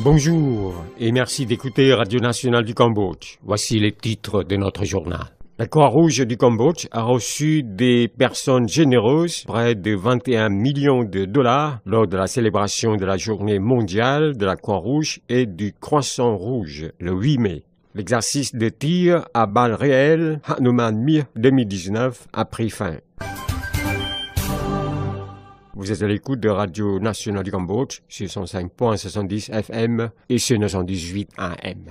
Bonjour et merci d'écouter Radio Nationale du Cambodge. Voici les titres de notre journal. La Croix-Rouge du Cambodge a reçu des personnes généreuses, près de 21 millions de dollars, lors de la célébration de la Journée mondiale de la Croix-Rouge et du Croissant Rouge, le 8 mai. L'exercice de tir à balles réelles Hanuman Mir 2019 a pris fin. Vous êtes à l'écoute de Radio Nationale du Cambodge sur 105.70 FM et sur 918 AM.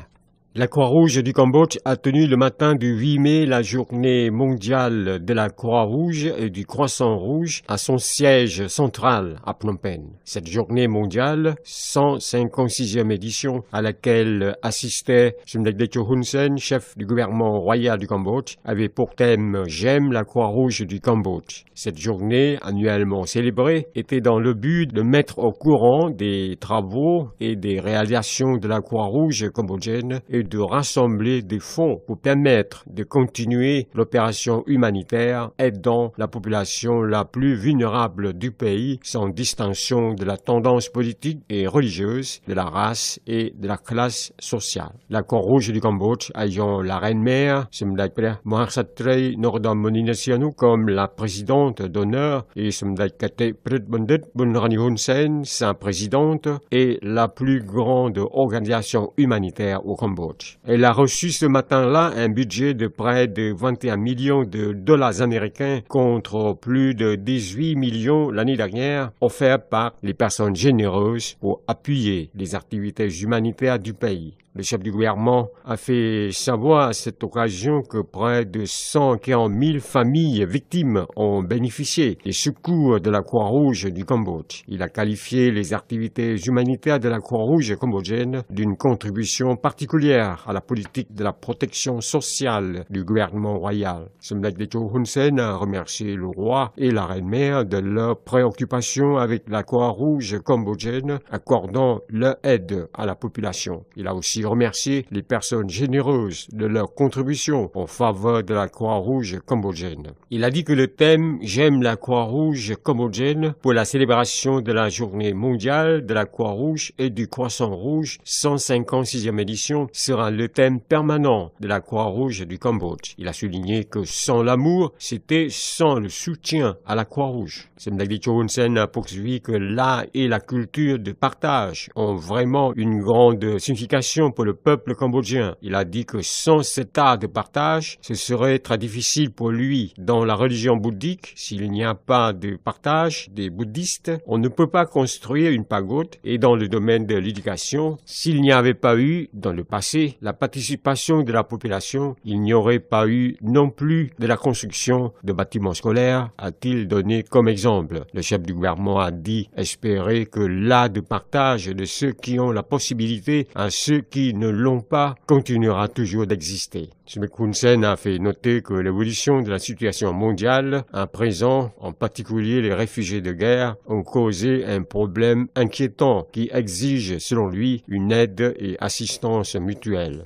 La Croix-Rouge du Cambodge a tenu le matin du 8 mai la journée mondiale de la Croix-Rouge et du Croissant Rouge à son siège central à Phnom Penh. Cette journée mondiale, 156e édition, à laquelle assistait Somdech Techo Hun Sen, chef du gouvernement royal du Cambodge, avait pour thème « J'aime la Croix-Rouge du Cambodge ». Cette journée, annuellement célébrée, était dans le but de mettre au courant des travaux et des réalisations de la Croix-Rouge cambodgienne et de rassembler des fonds pour permettre de continuer l'opération humanitaire aidant la population la plus vulnérable du pays sans distinction de la tendance politique et religieuse, de la race et de la classe sociale. La Croix-Rouge du Cambodge ayant la reine-mère, Somdech Mahasatrey Norodom Moninasianu comme la présidente d'honneur et Somdech Kate Prit Bundit Bunrani Hun Sen, sa présidente, et la plus grande organisation humanitaire au Cambodge. Elle a reçu ce matin-là un budget de près de 21 millions de dollars américains contre plus de 18 millions l'année dernière, offerts par les personnes généreuses pour appuyer les activités humanitaires du pays. Le chef du gouvernement a fait savoir à cette occasion que près de 140 000 familles victimes ont bénéficié des secours de la Croix-Rouge du Cambodge. Il a qualifié les activités humanitaires de la Croix-Rouge cambodgienne d'une contribution particulière à la politique de la protection sociale du gouvernement royal. Somdech Techo Hun Sen a remercié le roi et la reine-mère de leur préoccupation avec la Croix-Rouge cambodgienne, accordant leur aide à la population. Il a aussi remercier les personnes généreuses de leur contribution en faveur de la Croix-Rouge cambodgienne. Il a dit que le thème « J'aime la Croix-Rouge cambodgienne » pour la célébration de la Journée mondiale de la Croix-Rouge et du Croissant Rouge, 156e édition, sera le thème permanent de la Croix-Rouge du Cambodge. Il a souligné que sans l'amour, c'était sans le soutien à la Croix-Rouge. Somdech Techo Hun Sen a poursuivi que l'art et la culture de partage ont vraiment une grande signification pour le peuple cambodgien. Il a dit que sans cet art de partage, ce serait très difficile pour lui. Dans la religion bouddhique, s'il n'y a pas de partage des bouddhistes, on ne peut pas construire une pagode. Et dans le domaine de l'éducation, s'il n'y avait pas eu, dans le passé, la participation de la population, il n'y aurait pas eu non plus de la construction de bâtiments scolaires, a-t-il donné comme exemple. Le chef du gouvernement a dit espérer que l'art de partage de ceux qui ont la possibilité à ceux qui ne l'ont pas continuera toujours d'exister. Somdech Hun Sen a fait noter que l'évolution de la situation mondiale, à présent, en particulier les réfugiés de guerre, ont causé un problème inquiétant qui exige, selon lui, une aide et assistance mutuelle.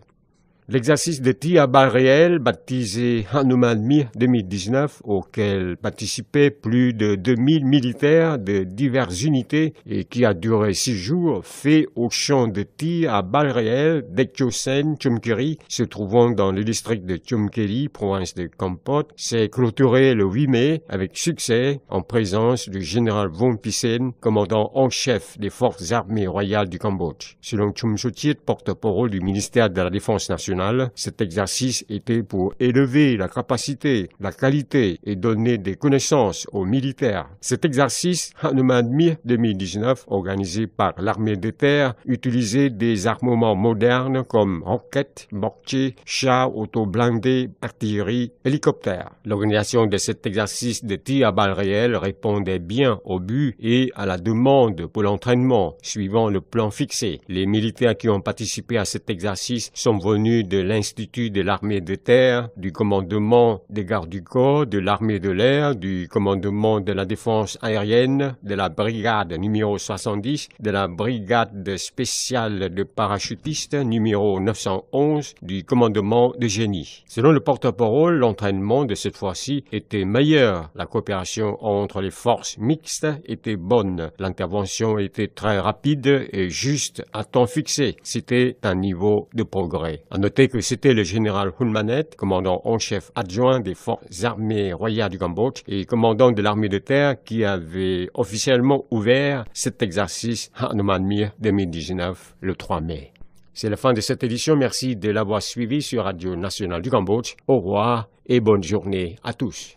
L'exercice de tir à balles réelles, baptisé Hanuman Mir 2019, auquel participaient plus de 2000 militaires de diverses unités et qui a duré 6 jours, fait au champ de tir à balles réelles d'Ekcho Sen, Chumkeri, se trouvant dans le district de Chumkeri, province de Kampot, s'est clôturé le 8 mai avec succès en présence du général Von Pisen, commandant en chef des forces armées royales du Cambodge. Selon Chum Sochit, porte-parole du ministère de la Défense nationale, cet exercice était pour élever la capacité, la qualité et donner des connaissances aux militaires. Cet exercice, Hanuman Mir 2019, organisé par l'armée de terre, utilisait des armements modernes comme roquettes, mortiers, chars auto-blindés, artillerie, hélicoptères. L'organisation de cet exercice de tir à balles réelles répondait bien au but et à la demande pour l'entraînement, suivant le plan fixé. Les militaires qui ont participé à cet exercice sont venus venu de l'Institut de l'armée de terre, du commandement des gardes du corps, de l'armée de l'air, du commandement de la défense aérienne, de la brigade numéro 70, de la brigade spéciale de parachutistes numéro 911, du commandement de génie. Selon le porte-parole, l'entraînement de cette fois-ci était meilleur. La coopération entre les forces mixtes était bonne. L'intervention était très rapide et juste à temps fixé. C'était un niveau de progrès. À noter que c'était le général Hun Manet, commandant en chef adjoint des forces armées royales du Cambodge et commandant de l'armée de terre qui avait officiellement ouvert cet exercice à Anoman Mir 2019 le 3 mai. C'est la fin de cette édition. Merci de l'avoir suivi sur Radio Nationale du Cambodge. Au revoir et bonne journée à tous.